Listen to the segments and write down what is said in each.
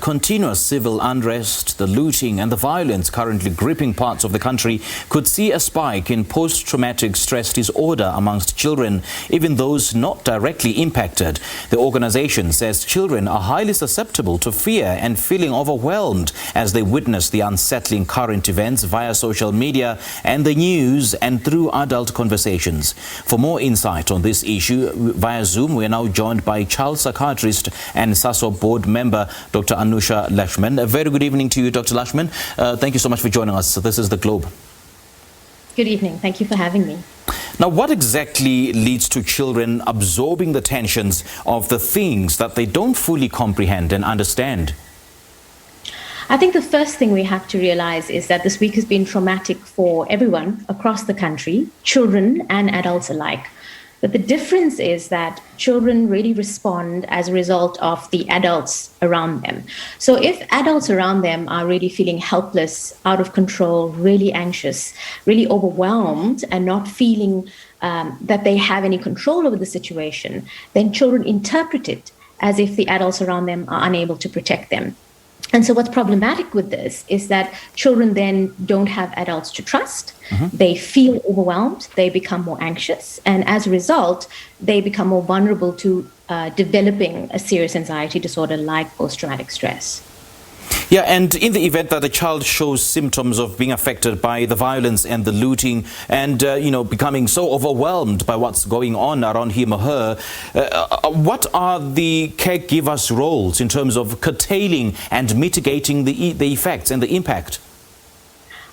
Continuous civil unrest, the looting and the violence currently gripping parts of the country could see a spike in post-traumatic stress disorder amongst children, even those not directly impacted. The organization says children are highly susceptible to fear and feeling overwhelmed as they witness the unsettling current events via social media and the news and through adult conversations. For more insight on this issue via Zoom, we are now joined by child psychiatrist and SASOP board member, Dr. Anusha Lachman. A very good evening to you, Dr. Lachman. Thank you so much for joining us. This is The Globe. Good evening. Thank you for having me. Now, what exactly leads to children absorbing the tensions of the things that they don't fully comprehend and understand? I think the first thing we have to realize is that this week has been traumatic for everyone across the country, children and adults alike. But the difference is that children really respond as a result of the adults around them. So if adults around them are really feeling helpless, out of control, really anxious, really overwhelmed, and not feeling that they have any control over the situation, then children interpret it as if the adults around them are unable to protect them. And so what's problematic with this is that children then don't have adults to trust. They feel overwhelmed, they become more anxious, and as a result, they become more vulnerable to developing a serious anxiety disorder like post-traumatic stress. Yeah, and in the event that a child shows symptoms of being affected by the violence and the looting and, becoming so overwhelmed by what's going on around him or her, what are the caregivers' roles in terms of curtailing and mitigating the effects and the impact?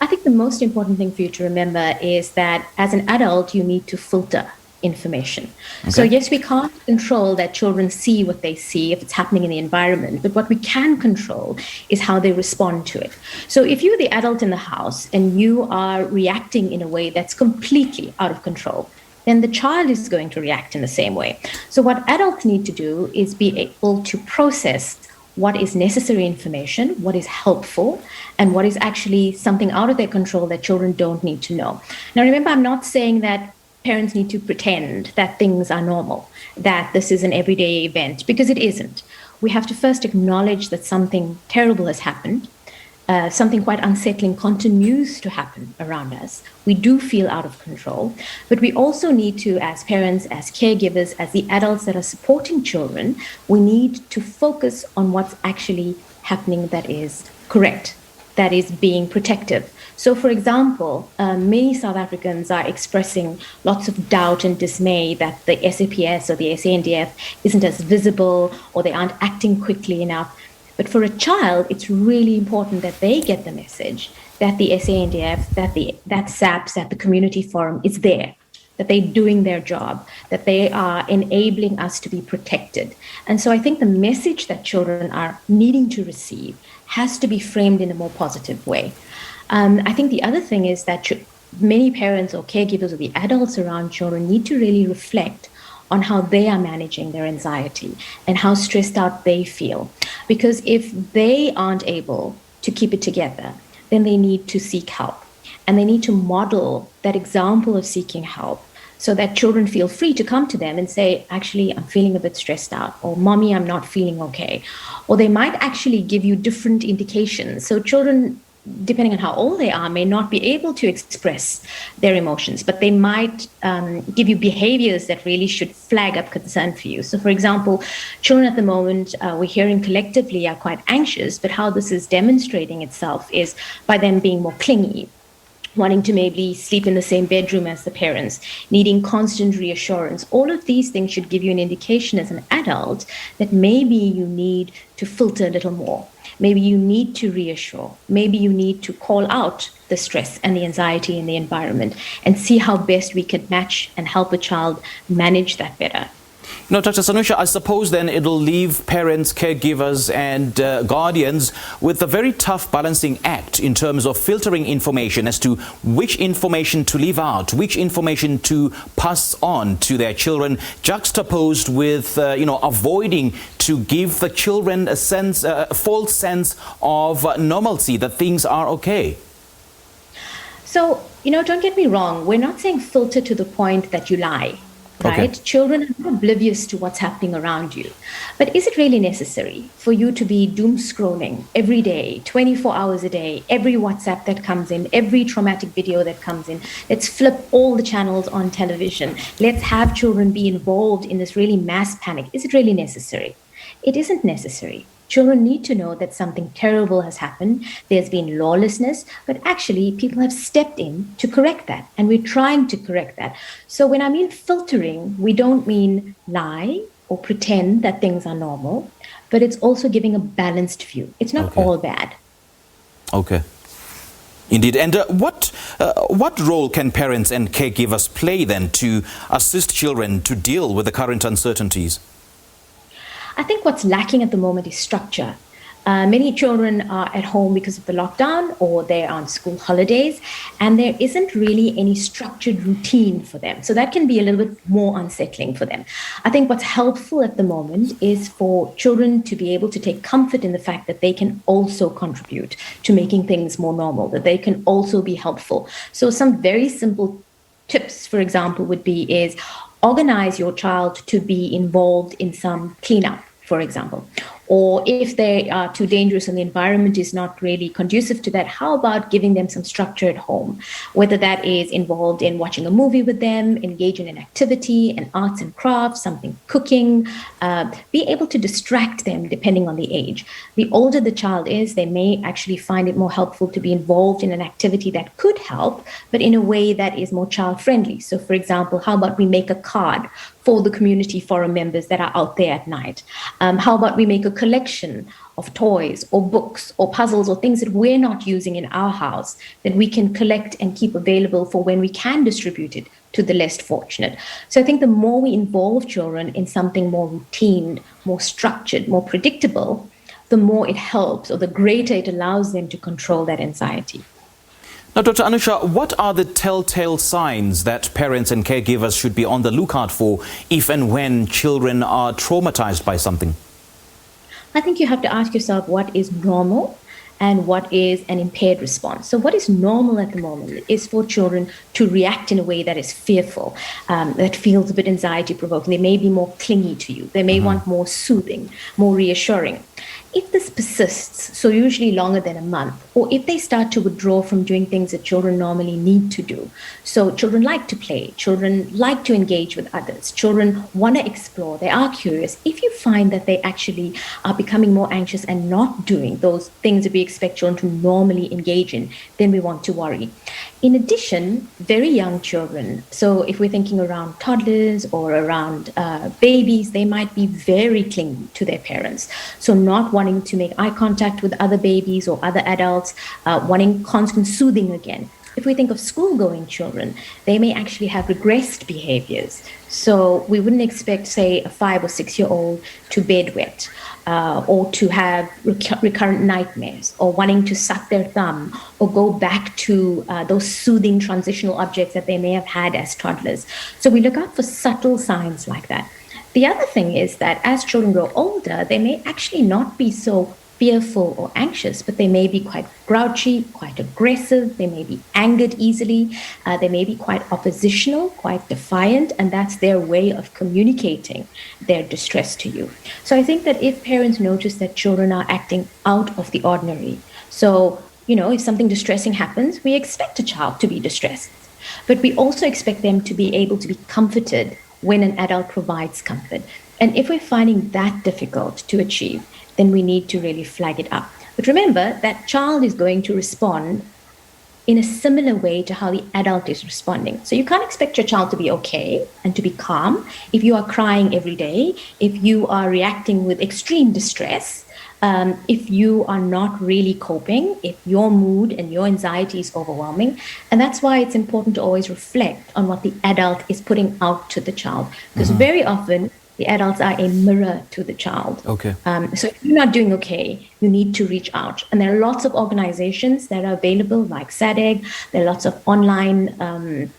I think the most important thing for you to remember is that as an adult, you need to filter information. Okay. So yes, we can't control that children see what they see if it's happening in the environment, but what we can control is how they respond to it. So if you're the adult in the house and you are reacting in a way that's completely out of control, then the child is going to react in the same way. So what adults need to do is be able to process what is necessary information, what is helpful, and what is actually something out of their control that children don't need to know. Now remember, I'm not saying that parents need to pretend that things are normal, that this is an everyday event, because it isn't. We have to first acknowledge that something terrible has happened, something quite unsettling continues to happen around us. We do feel out of control, but we also need to, as parents, as caregivers, as the adults that are supporting children, we need to focus on what's actually happening that is correct, that is being protective. So, for example, many South Africans are expressing lots of doubt and dismay that the SAPS or the SANDF isn't as visible or they aren't acting quickly enough. But for a child, it's really important that they get the message that the SANDF, that SAPS, that the community forum is there, that they're doing their job, that they are enabling us to be protected. And so I think the message that children are needing to receive has to be framed in a more positive way. I think the other thing is that many parents or caregivers or the adults around children need to really reflect on how they are managing their anxiety and how stressed out they feel. Because if they aren't able to keep it together, then they need to seek help. And they need to model that example of seeking help so that children feel free to come to them and say, actually, I'm feeling a bit stressed out, or mommy, I'm not feeling okay. Or they might actually give you different indications. So children, depending on how old they are, may not be able to express their emotions, but they might give you behaviors that really should flag up concern for you. So, for example, children at the moment, we're hearing collectively are quite anxious, but how this is demonstrating itself is by them being more clingy, wanting to maybe sleep in the same bedroom as the parents, needing constant reassurance. All of these things should give you an indication as an adult that maybe you need to filter a little more. Maybe you need to reassure. Maybe you need to call out the stress and the anxiety in the environment and see how best we can match and help a child manage that better. Now, Dr. Anusha, I suppose then it'll leave parents, caregivers and guardians with a very tough balancing act in terms of filtering information as to which information to leave out, which information to pass on to their children, juxtaposed with, avoiding to give the children a false sense of normalcy, that things are okay. So, don't get me wrong. We're not saying filter to the point that you lie. right? Okay. Children are not oblivious to what's happening around you. But is it really necessary for you to be doom scrolling every day, 24 hours a day, every WhatsApp that comes in, every traumatic video that comes in? Let's flip all the channels on television. Let's have children be involved in this really mass panic. Is it really necessary? It isn't necessary. Children need to know that something terrible has happened. There's been lawlessness, but actually, people have stepped in to correct that, and we're trying to correct that. So, when I mean filtering, we don't mean lie or pretend that things are normal, but it's also giving a balanced view. It's not Okay. all bad. Okay. Indeed. And what role can parents and caregivers play then to assist children to deal with the current uncertainties? I think what's lacking at the moment is structure. Many children are at home because of the lockdown or they're on school holidays, and there isn't really any structured routine for them. So that can be a little bit more unsettling for them. I think what's helpful at the moment is for children to be able to take comfort in the fact that they can also contribute to making things more normal, that they can also be helpful. So some very simple tips, for example, would be is organize your child to be involved in some cleanup, for example. Or if they are too dangerous and the environment is not really conducive to that, how about giving them some structure at home? Whether that is involved in watching a movie with them, engage in an activity, an arts and crafts, something cooking, be able to distract them depending on the age. The older the child is, they may actually find it more helpful to be involved in an activity that could help, but in a way that is more child friendly. So for example, how about we make a card for the community forum members that are out there at night? How about we make a collection of toys or books or puzzles or things that we're not using in our house that we can collect and keep available for when we can distribute it to the less fortunate. So I think the more we involve children in something more routine, more structured, more predictable, the more it helps or the greater it allows them to control that anxiety. Now, Dr. Anusha, what are the telltale signs that parents and caregivers should be on the lookout for if and when children are traumatized by something? I think you have to ask yourself what is normal and what is an impaired response. So what is normal at the moment is for children to react in a way that is fearful, that feels a bit anxiety provoking. They may be more clingy to you. They may want more soothing, more reassuring. If this persists, so usually longer than a month, or if they start to withdraw from doing things that children normally need to do. So children like to play, children like to engage with others, children want to explore, they are curious. If you find that they actually are becoming more anxious and not doing those things that we expect children to normally engage in, then we want to worry. In addition, very young children, so if we're thinking around toddlers or around babies, they might be very clingy to their parents. So not wanting to make eye contact with other babies or other adults, wanting constant soothing again. If we think of school-going children, they may actually have regressed behaviors. So we wouldn't expect, say, a 5 or 6-year-old to bedwet or to have recurrent nightmares or wanting to suck their thumb or go back to those soothing transitional objects that they may have had as toddlers. So we look out for subtle signs like that. The other thing is that as children grow older, they may actually not be so fearful or anxious, but they may be quite grouchy, quite aggressive, they may be angered easily, they may be quite oppositional, quite defiant, and that's their way of communicating their distress to you. So I think that if parents notice that children are acting out of the ordinary, so, if something distressing happens, we expect a child to be distressed, but we also expect them to be able to be comforted when an adult provides comfort. And if we're finding that difficult to achieve, then we need to really flag it up. But remember, that child is going to respond in a similar way to how the adult is responding. So you can't expect your child to be okay and to be calm if you are crying every day, if you are reacting with extreme distress, if you are not really coping, if your mood and your anxiety is overwhelming. And that's why it's important to always reflect on what the adult is putting out to the child. Because very often, the adults are a mirror to the child. Okay. So if you're not doing okay, you need to reach out. And there are lots of organizations that are available, like SADC. There are lots of online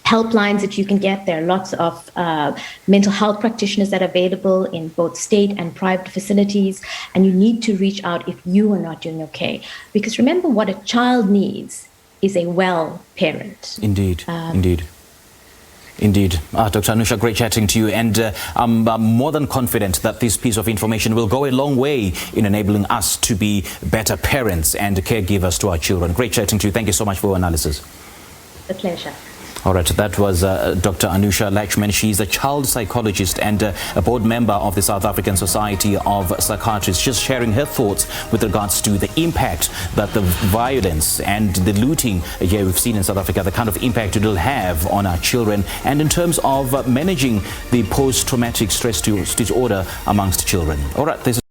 helplines that you can get. There are lots of mental health practitioners that are available in both state and private facilities. And you need to reach out if you are not doing okay. Because remember, what a child needs is a well parent. Indeed, indeed. Indeed. Dr. Anusha, great chatting to you, and I'm more than confident that this piece of information will go a long way in enabling us to be better parents and caregivers to our children. Great chatting to you. Thank you so much for your analysis. A pleasure. All right, that was Dr. Anusha Lachman. She's a child psychologist and a board member of the South African Society of Psychiatrists, just sharing her thoughts with regards to the impact that the violence and the looting here we've seen in South Africa, the kind of impact it will have on our children, and in terms of managing the post-traumatic stress disorder amongst children. All right, this is